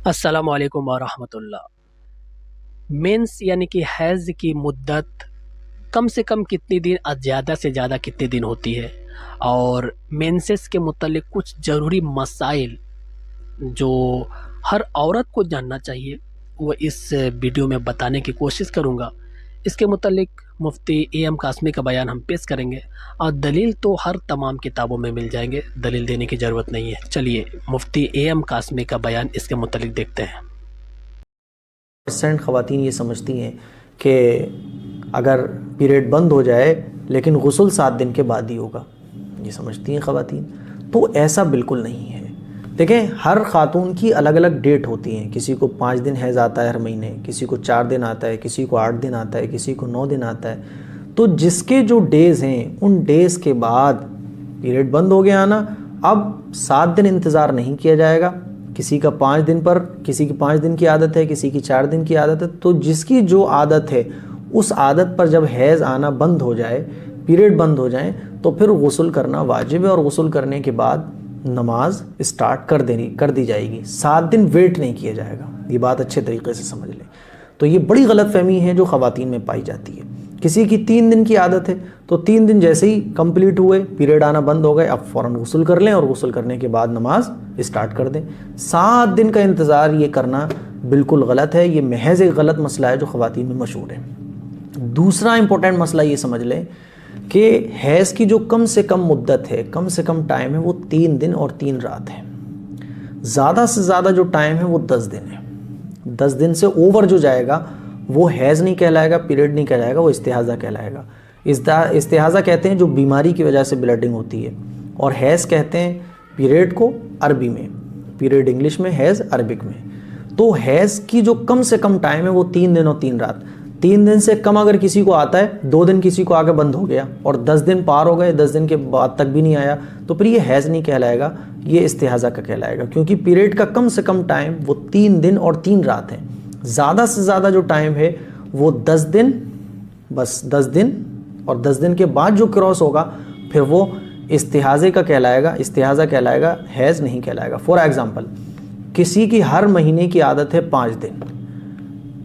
अस्सलामु अलैकुम वरहमतुल्लाह। मेंस यानी कि हैज़ की मुद्दत कम से कम कितनी दिन ज़्यादा से ज़्यादा कितने दिन होती है, और मेंसेस के मुतल्लिक कुछ ज़रूरी मसाइल जो हर औरत को जानना चाहिए, वो इस वीडियो में बताने की कोशिश करूँगा। इसके मुतल्लिक मुफ्ती एम कासमी का बयान हम पेश करेंगे, और दलील तो हर तमाम किताबों में मिल जाएंगे, दलील देने की ज़रूरत नहीं है। चलिए मुफ्ती एम कासमी का बयान इसके मुतल्लिक देखते हैं। परसेंट ख़वातीन ये समझती हैं कि अगर पीरियड बंद हो जाए लेकिन गुस्ल 7 दिन के बाद ही होगा, ये समझती हैं ख़वातीन। तो ऐसा बिल्कुल नहीं है। देखें, हर ख़ातून की अलग अलग डेट होती हैं। किसी को 5 दिन हैज़ आता है हर महीने, किसी को 4 दिन आता है, किसी को 8 दिन आता है, किसी को 9 दिन आता है। तो जिसके जो डेज़ हैं उन डेज़ के बाद पीरियड बंद हो गया ना, अब 7 दिन इंतज़ार नहीं किया जाएगा। किसी का 5 दिन पर, किसी की 5 दिन की आदत है, किसी की 4 दिन की आदत है। तो जिसकी जो आदत है उस आदत पर जब हैज़ आना बंद हो जाए, पीरियड बंद हो जाए, तो फिर गुस्ल करना वाजिब है, और गुस्ल करने के बाद नमाज स्टार्ट कर दी जाएगी। 7 दिन वेट नहीं किया जाएगा। ये बात अच्छे तरीके से समझ लें। तो ये बड़ी गलतफहमी है जो ख़वातीन में पाई जाती है। किसी की 3 दिन की आदत है, तो 3 दिन जैसे ही कंप्लीट हुए, पीरियड आना बंद हो गए, अब फ़ौरन गुस्ल कर लें और गुस्ल करने के बाद नमाज स्टार्ट कर दें। 7 दिन का इंतज़ार ये करना बिल्कुल गलत है। ये महज एक गलत मसला है जो ख़वातीन में मशहूर है। दूसरा इंपॉर्टेंट मसला ये समझ लें कि हैज़ की जो कम से कम मुद्दत है, कम से कम टाइम है, वो 3 दिन और 3 रात है। ज़्यादा से ज़्यादा जो टाइम है वो 10 दिन है। 10 दिन से ओवर जो जाएगा वो हैज़ नहीं कहलाएगा, पीरियड नहीं कहलाएगा, वो इस्तिहाज़ा कहलाएगा। इस्तिहाज़ा कहते हैं जो बीमारी की वजह से ब्लडिंग होती है, और हैज़ कहते हैं पीरियड को अरबी में, पीरियड इंग्लिश में, हैज़ अरबिक में। तो हैज़ की जो कम से कम टाइम है वो 3 दिन और 3 रात। 3 दिन से कम अगर किसी को आता है, 2 दिन किसी को आके बंद हो गया, और 10 दिन पार हो गए, 10 दिन के बाद तक भी नहीं आया, तो फिर ये हैज़ नहीं कहलाएगा, ये इस्तिहाज़ा का कहलाएगा। क्योंकि पीरियड का कम से कम टाइम वो 3 दिन और 3 रात है। ज़्यादा से ज़्यादा जो टाइम है वो 10 दिन, बस 10 दिन, और 10 दिन के बाद जो क्रॉस होगा फिर वो इस्तिहाज़े का कहलाएगा, इस्तिहाज़ा कहलाएगा, हैज़ नहीं कहलाएगा। फॉर एग्ज़ाम्पल, किसी की हर महीने की आदत है 5 दिन।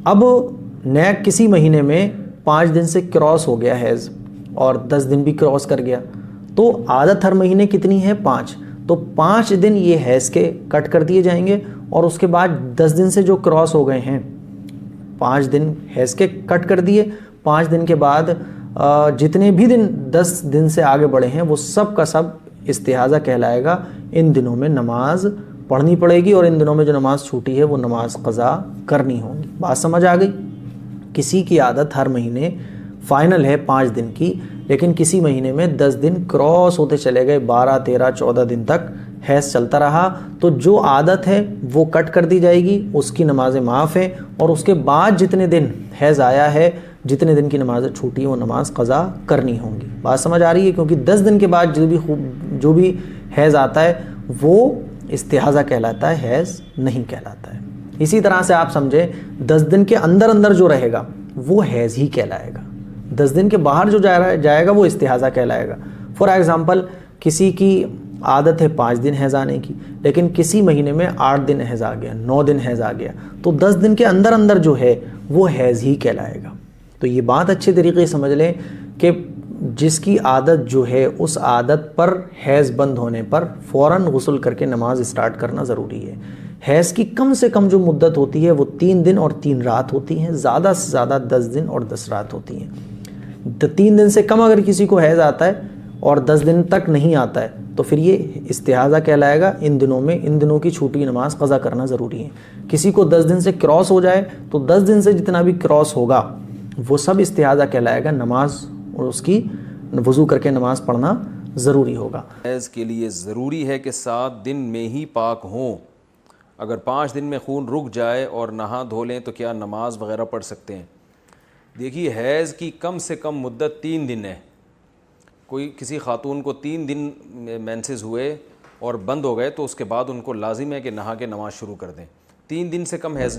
अब नया किसी महीने में 5 दिन से क्रॉस हो गया हैज़, और 10 दिन भी क्रॉस कर गया, तो आदत हर महीने कितनी है? 5। तो 5 दिन ये हैज़ के कट कर दिए जाएंगे, और उसके बाद 10 दिन से जो क्रॉस हो गए हैं, 5 दिन हैज़ के कट कर दिए। 5 दिन के बाद जितने भी दिन 10 दिन से आगे बढ़े हैं वो सब का सब इस्तिहाज़ा कहलाएगा। इन दिनों में नमाज पढ़नी पड़ेगी, और इन दिनों में जो नमाज छूटी है वो नमाज क़ज़ा करनी होगी। बात समझ आ गई? किसी की आदत हर महीने फाइनल है 5 दिन की, लेकिन किसी महीने में 10 दिन क्रॉस होते चले गए, 12, 13, 14 दिन तक हैज़ चलता रहा, तो जो आदत है वो कट कर दी जाएगी, उसकी नमाज़ें माफ़ हैं, और उसके बाद जितने दिन हैज़ आया है, जितने दिन की नमाज़ें छूटी हैं, वो नमाज क़ज़ा करनी होंगी। बात समझ आ रही है? क्योंकि 10 दिन के बाद जो भी हैज़ आता है वो इस्तिहाज़ा कहलाता है, हैज़ नहीं कहलाता है। इसी तरह से आप समझे, 10 दिन के अंदर अंदर जो रहेगा वो हैज़ ही कहलाएगा। 10 दिन के बाहर जो जाएगा वो इस्तिहाज़ा कहलाएगा। फॉर एग्ज़ाम्पल, किसी की आदत है 5 दिन हैज़ आने की, लेकिन किसी महीने में 8 दिन हैज़ आ गया, 9 दिन हैज़ आ गया, तो 10 दिन के अंदर अंदर जो है वो हैज़ ही कहलाएगा। तो ये बात अच्छे तरीके से समझ लें कि जिसकी आदत जो है उस आदत पर हैज़ बंद होने पर फ़ौरन गुस्ल करके नमाज स्टार्ट करना ज़रूरी है। हैज़ की कम से कम जो मुद्दत होती है वो 3 दिन और 3 रात होती हैं, ज़्यादा से ज़्यादा 10 दिन और 10 रात होती हैं। 3 दिन से कम अगर किसी को हैज़ आता है और 10 दिन तक नहीं आता है, तो फिर ये इस्तिहाज़ा कहलाएगा। इन दिनों में इन दिनों की छूटी नमाज क़ज़ा करना ज़रूरी है। किसी को 10 दिन से क्रॉस हो जाए, तो 10 दिन से जितना भी क्रॉस होगा वो सब इस्तिहाज़ा कहलाएगा। नमाज और उसकी वज़ू करके नमाज पढ़ना ज़रूरी होगा। हैज़ के लिए ज़रूरी है कि 7 दिन में ही पाक हों। अगर 5 दिन में खून रुक जाए और नहा धो लें तो क्या नमाज वग़ैरह पढ़ सकते हैं? देखिए, हैज़ की कम से कम मुद्दत 3 दिन है। किसी खातून को 3 दिन मेंसेस हुए और बंद हो गए, तो उसके बाद उनको लाजिम है कि नहा के नमाज़ शुरू कर दें। 3 दिन से कम हैज़